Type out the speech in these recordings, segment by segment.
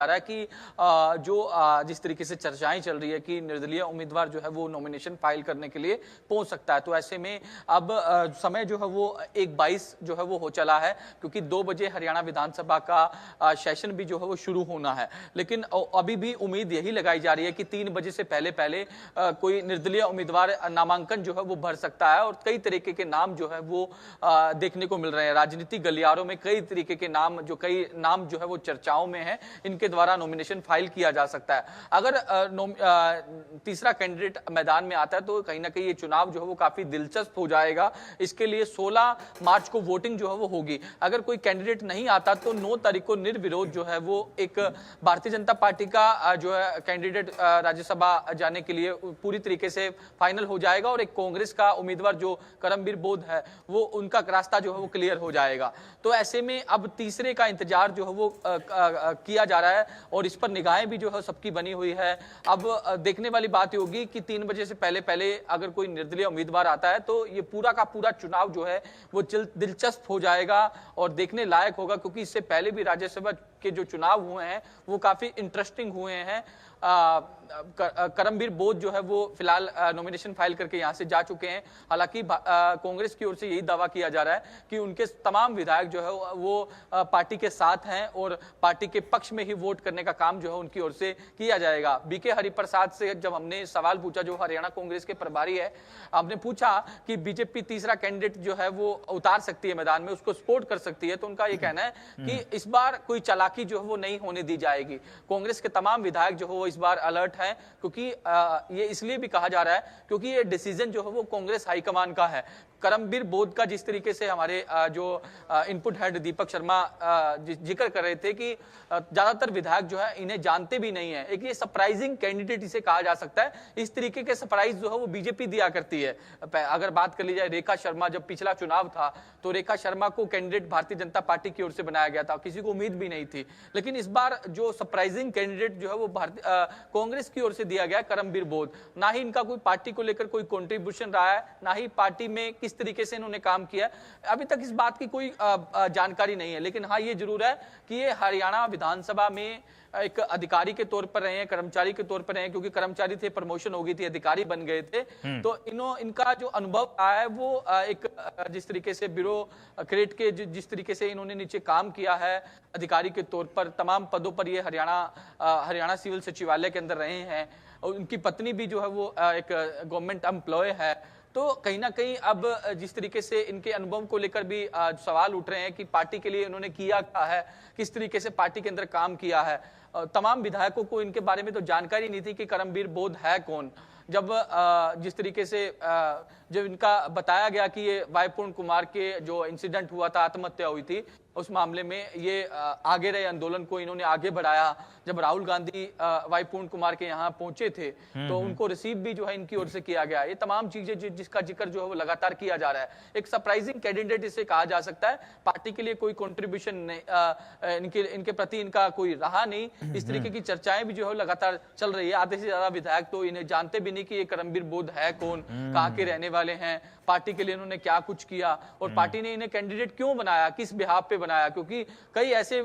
रहा है कि जिस तरीके से चर्चाएं चल रही है कि निर्दलीय उम्मीदवार जो है वो नॉमिनेशन फाइल करने के लिए पहुंच सकता है। तो ऐसे में अब समय जो है वो 1:22 जो है वो हो चला है, क्योंकि 2 बजे हरियाणा विधानसभा का सेशन भी जो है वो शुरू होना है। लेकिन अभी भी उम्मीद यही लगाई जा रही है कि 3 बजे से पहले पहले कोई निर्दलीय उम्मीदवार नामांकन जो है वो भर सकता है, और कई तरीके के नाम जो है वो देखने को मिल रहे हैं। राजनीतिक गलियारों में कई तरीके के नाम जो है वो चर्चाओं में है, इनके द्वारा नॉमिनेशन फाइल किया जा सकता है। अगर तीसरा कैंडिडेट मैदान में आता है तो कहीं ना कहीं ये चुनाव जो है वो काफी दिलचस्प हो जाएगा। इसके लिए 16 मार्च को वोटिंग जो है वो होगी। अगर कोई कैंडिडेट नहीं आता तो 9 तारीख को निर्विरोध जो है वो एक भारतीय जनता पार्टी का जो है कैंडिडेट राज्यसभा जाने के लिए पूरी तरीके से फाइनल हो जाएगा, और एक कांग्रेस का उम्मीदवार जो करमबीर बोध है वो उनका रास्ता जो है वो क्लियर हो जाएगा। तो ऐसे में अब तीसरे का इंतजार जो है वो किया जा रहा है, और इस पर निगाहें भी जो है सबकी बनी हुई है। अब देखने वाली बात ये होगी कि 3 बजे से पहले पहले अगर कोई निर्दलीय उम्मीदवार आता है तो ये पूरा का पूरा चुनाव जो है वो दिलचस्प हो जाएगा और देखने लायक होगा, क्योंकि इससे पहले भी राज्यसभा के जो चुनाव हुए हैं वो काफी इंटरेस्टिंग हुए हैं। करमबीर बोध जो है वो फिलहाल नॉमिनेशन फाइल करके यहां से जा चुके हैं। हालांकि कांग्रेस की ओर से यही दावा किया जा रहा है कि उनके तमाम विधायक जो है वो पार्टी के साथ हैं, और पार्टी के पक्ष में ही वोट करने का काम जो है उनकी ओर से किया जाएगा। बीके हरिप्रसाद से जब हमने सवाल पूछा, जो हरियाणा कांग्रेस के प्रभारी है, हमने पूछा कि बीजेपी तीसरा कैंडिडेट जो है वो उतार सकती है मैदान में, उसको सपोर्ट कर सकती है, तो उनका ये कहना है कि इस बार कोई चालाकी जो है वो नहीं होने दी जाएगी। कांग्रेस के तमाम विधायक जो है वो इस बार अलर्ट हैं, क्योंकि ये इसलिए भी कहा जा रहा है क्योंकि ये डिसीजन जो है वो कांग्रेस हाईकमान का है। करमबीर बोध का जिस तरीके से हमारे जो इनपुट हेड दीपक शर्मा जिक्र कर रहे थे कि ज्यादातर विधायक जो है इन्हें जानते भी नहीं है, एक ये सरप्राइजिंग कैंडिडेट इसे कहा जा सकता है। इस तरीके के सरप्राइज जो है वो बीजेपी दिया करती है। अगर बात कर ली जाए रेखा शर्मा, जब पिछला चुनाव था तो रेखा शर्मा को कैंडिडेट भारतीय जनता पार्टी की ओर से बनाया गया था, किसी को उम्मीद भी नहीं थी। लेकिन इस बार जो सरप्राइजिंग कैंडिडेट जो है वो कांग्रेस की ओर से दिया गया करमबीर बोध। ना ही इनका कोई पार्टी को लेकर कोई कंट्रीब्यूशन रहा है, ना ही पार्टी में किस तरीके से इन्होंने काम किया, अभी तक इस बात की कोई जानकारी नहीं है। लेकिन हाँ, ये जरूर है कि ये हरियाणा विधानसभा में एक अधिकारी के तौर पर रहे हैं, कर्मचारी के तौर पर रहे हैं, क्योंकि कर्मचारी थे, प्रमोशन हो गई थी, अधिकारी बन गए थे। तो इनका जो अनुभव रहा है वो एक जिस तरीके से ब्यूरोक्रेट के जिस तरीके से इन्होंने नीचे काम किया है अधिकारी के तौर पर, तमाम पदों पर ये हरियाणा सिविल सचिवालय के अंदर रहे हैं, और उनकी पत्नी भी जो है वो एक गवर्नमेंट एम्प्लॉय है। तो कहीं ना कहीं अब जिस तरीके से इनके अनुभव को लेकर भी सवाल उठ रहे हैं कि पार्टी के लिए इन्होंने किया क्या है, किस तरीके से पार्टी के अंदर काम किया है। तमाम विधायकों को इनके बारे में तो जानकारी नहीं थी कि करमबीर बोध है कौन। जब जिस तरीके से जब इनका बताया गया कि ये वाई पूर्ण कुमार के जो इंसिडेंट हुआ था, आत्महत्या हुई थी, उस मामले में ये आगे रहे, आंदोलन को इन्होंने आगे बढ़ाया। जब राहुल गांधी वाई पूर्ण कुमार के यहाँ पहुंचे थे तो उनको रिसीव भी जो है इनकी ओर से किया गया। ये तमाम चीजें जिसका जिक्र जो है वो लगातार किया जा रहा है। एक सरप्राइजिंग कैंडिडेट इसे कहा जा सकता है। पार्टी के लिए कोई कंट्रीब्यूशन नहीं, इनके प्रति इनका कोई रहा नहीं। इस तरीके की चर्चाएं भी जो है लगातार चल रही है। आधे से ज्यादा विधायक तो इन्हें जानते भी नहीं कि ये करमबीर बोध है कौन, कहाँ के रहने वाले हैं, पार्टी के लिए इन्होंने क्या कुछ किया, और पार्टी ने इन्हें कैंडिडेट क्यों बनाया, किस बिहाफ पे बनाया। क्योंकि कई ऐसे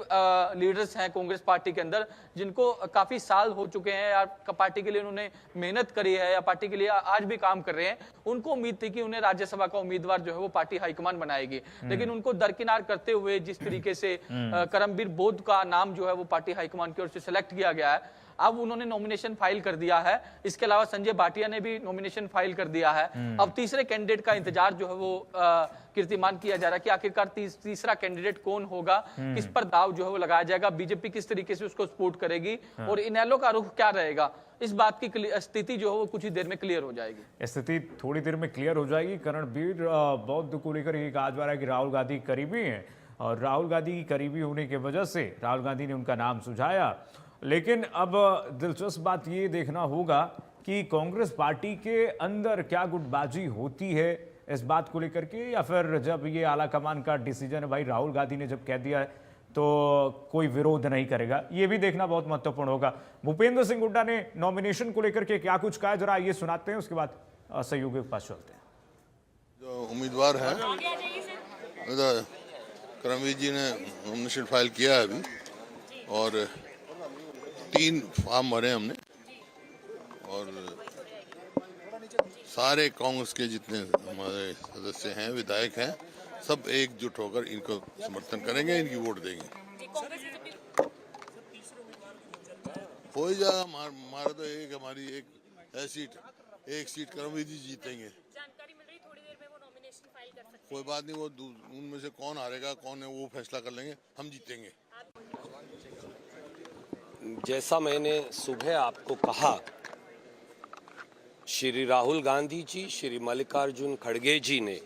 लीडर्स हैं कांग्रेस पार्टी के अंदर जिनको काफी साल हो चुके हैं या पार्टी के लिए उन्होंने मेहनत करी है, या पार्टी के लिए आज भी काम कर रहे हैं। उनको उम्मीद थी कि उन्हें राज्यसभा का उम्मीदवार जो है वो पार्टी हाईकमान बनाएगी, लेकिन उनको दरकिनार करते हुए जिस तरीके से करमबीर बोध का नाम जो है वो पार्टी हाईकमान की ओर से सिलेक्ट किया गया है, अब उन्होंने नॉमिनेशन फाइल कर दिया है। इसके अलावा संजय भाटिया ने भी नॉमिनेशन फाइल कर दिया है। अब तीसरे कैंडिडेट का इंतजार जो है वो कीर्तिमान किया जा रहा है कि आखिरकार तीसरा कैंडिडेट कौन होगा, किस पर दाव जो है वो लगाया जाएगा, बीजेपी किस तरीके से उसको सपोर्ट करेगी, और इनेलो का रुख क्या रहेगा। इस बात की स्थिति जो है वो कुछ ही देर में क्लियर हो जाएगी। स्थिति थोड़ी देर में क्लियर हो जाएगी। करमबीर बोध को लेकर ये कहा जा रहा है कि राहुल गांधी करीबी हैं, और राहुल गांधी की करीबी होने की वजह से राहुल गांधी ने उनका नाम सुझाया। लेकिन अब दिलचस्प बात ये देखना होगा कि कांग्रेस पार्टी के अंदर क्या गुटबाजी होती है इस बात को लेकर के, या फिर जब ये आला कमान का डिसीजन है, भाई राहुल गांधी ने जब कह दिया है तो कोई विरोध नहीं करेगा, ये भी देखना बहुत महत्वपूर्ण होगा। भूपेंद्र सिंह हुड्डा ने नॉमिनेशन को लेकर के क्या कुछ कहा, जरा ये सुनाते हैं, उसके बाद सहयोगी के पास चलते हैं। जो उम्मीदवार है करमबीर जी ने नॉमिनेशन फाइल किया है अभी, और 3 फॉर्म भरे हमने और सारे कांग्रेस के जितने हमारे सदस्य हैं, विधायक हैं, सब एकजुट होकर इनको समर्थन करेंगे, इनकी वोट देंगे। हो ही जाएगा। हमारा तो हमारी एक सीट करमवीर जी जीतेंगे। जानकारी मिल रही थोड़ी देर में वो नॉमिनेशन फाइल कर सकते हैं। कोई बात नहीं, वो उनमें से कौन हारेगा कौन है वो फैसला कर लेंगे, हम जीतेंगे। जैसा मैंने सुबह आपको कहा, श्री राहुल गांधी जी, श्री मल्लिकार्जुन खड़गे जी ने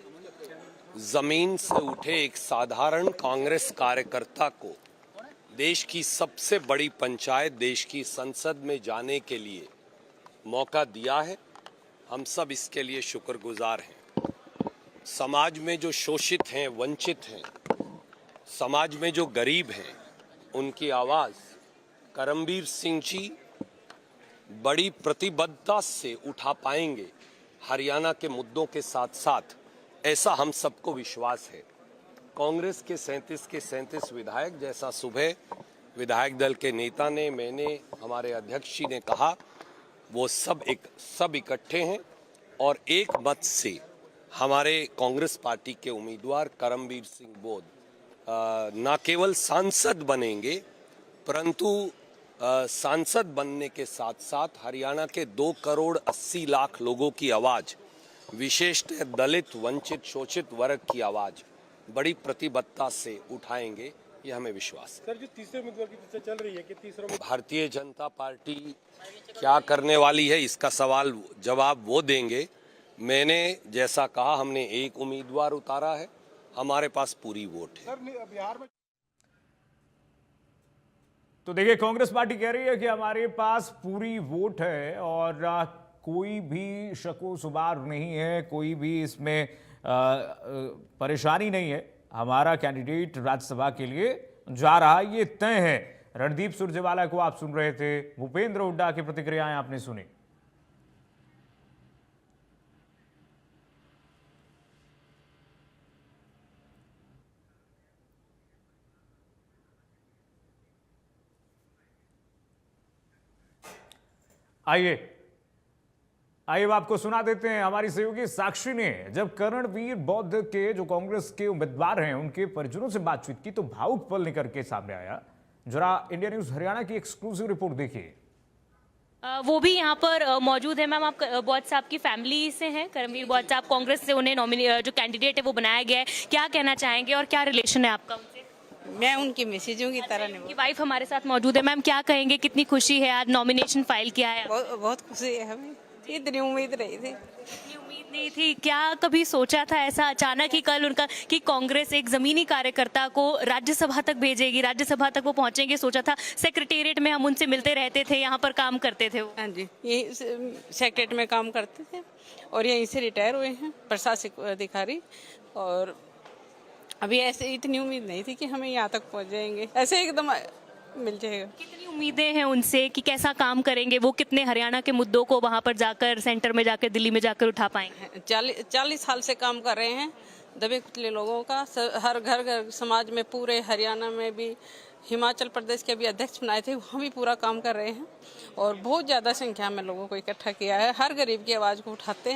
जमीन से उठे एक साधारण कांग्रेस कार्यकर्ता को देश की सबसे बड़ी पंचायत, देश की संसद में जाने के लिए मौका दिया है। हम सब इसके लिए शुक्रगुजार हैं। समाज में जो शोषित हैं, वंचित हैं, समाज में जो गरीब हैं, उनकी आवाज़ करमबीर सिंह जी बड़ी प्रतिबद्धता से उठा पाएंगे। हरियाणा के मुद्दों के साथ साथ ऐसा हम सबको विश्वास है। कांग्रेस के 37 विधायक, जैसा सुबह विधायक दल के नेता ने, मैंने, हमारे अध्यक्ष जी ने कहा, वो सब इकट्ठे हैं और एक मत से हमारे कांग्रेस पार्टी के उम्मीदवार करमबीर सिंह बोध न केवल सांसद बनेंगे, परंतु सांसद बनने के साथ साथ हरियाणा के 2 करोड़ 80 लाख लोगों की आवाज़, विशेषतः दलित, वंचित, शोषित वर्ग की आवाज़ बड़ी प्रतिबद्धता से उठाएंगे, ये हमें विश्वास है। सर, जो तीसरे उम्मीदवार की चर्चा चल रही है कि तीसरा भारतीय जनता पार्टी क्या करने वाली है, इसका जवाब वो देंगे। मैंने जैसा कहा, हमने एक उम्मीदवार उतारा है, हमारे पास पूरी वोट है। सर, बिहार में तो देखिए, कांग्रेस पार्टी कह रही है कि हमारे पास पूरी वोट है और कोई भी शको शुबार नहीं है, कोई भी इसमें परेशानी नहीं है। हमारा कैंडिडेट राज्यसभा के लिए जा रहा है, ये तय है। रणदीप सुरजेवाला को आप सुन रहे थे, भूपेंद्र हुड्डा की प्रतिक्रियाएं आपने सुनी। आइए अब आपको सुना देते हैं हमारी सहयोगी साक्षी ने जब करणवीर बौद्ध के जो कांग्रेस के उम्मीदवार हैं उनके परिजनों से बातचीत की तो भावुक पल निकल के सामने आया। जरा इंडिया न्यूज हरियाणा की एक्सक्लूसिव रिपोर्ट देखिए। वो भी यहाँ पर मौजूद है। मैम, आप बौद्ध साहब की फैमिली से हैं, करमवीर बौद्ध साहब, कांग्रेस से उन्हें जो कैंडिडेट है वो बनाया गया है, क्या कहना चाहेंगे और क्या रिलेशन है आपका उनसे? मैं उनकी मिसेजों की तरह नहीं। उनकी वाइफ हमारे साथ मौजूद है। मैम, क्या कहेंगे, कितनी खुशी है, आज नॉमिनेशन फाइल किया है? बहुत खुशी है हमें, इतनी उम्मीद नहीं थी। इतनी उम्मीद नहीं थी। क्या कभी सोचा था ऐसा अचानक ही कल उनका कि कांग्रेस एक जमीनी कार्यकर्ता को राज्यसभा तक भेजेगी, राज्यसभा तक वो पहुंचेंगे? सोचा था? सेक्रेटेरिएट में हम उनसे मिलते रहते थे, यहाँ पर काम करते थे वो। हाँ जी, यही सेक्रेटरी में काम करते थे और यहीं से रिटायर हुए हैं प्रशासनिक अधिकारी। और अभी ऐसे इतनी उम्मीद नहीं थी कि हमें यहाँ तक पहुँच जाएंगे, ऐसे एकदम मिल जाएगा। कितनी उम्मीदें हैं उनसे कि कैसा काम करेंगे वो, कितने हरियाणा के मुद्दों को वहाँ पर जाकर, सेंटर में जाकर, दिल्ली में जाकर उठा पाएंगे? 40 साल से काम कर रहे हैं दबे कुचले लोगों का, हर घर समाज में, पूरे हरियाणा में भी। हिमाचल प्रदेश के भी अध्यक्ष बनाए थे, वहाँ भी पूरा काम कर रहे हैं और बहुत ज़्यादा संख्या में लोगों को इकट्ठा किया है। हर गरीब की आवाज़ को उठाते हैं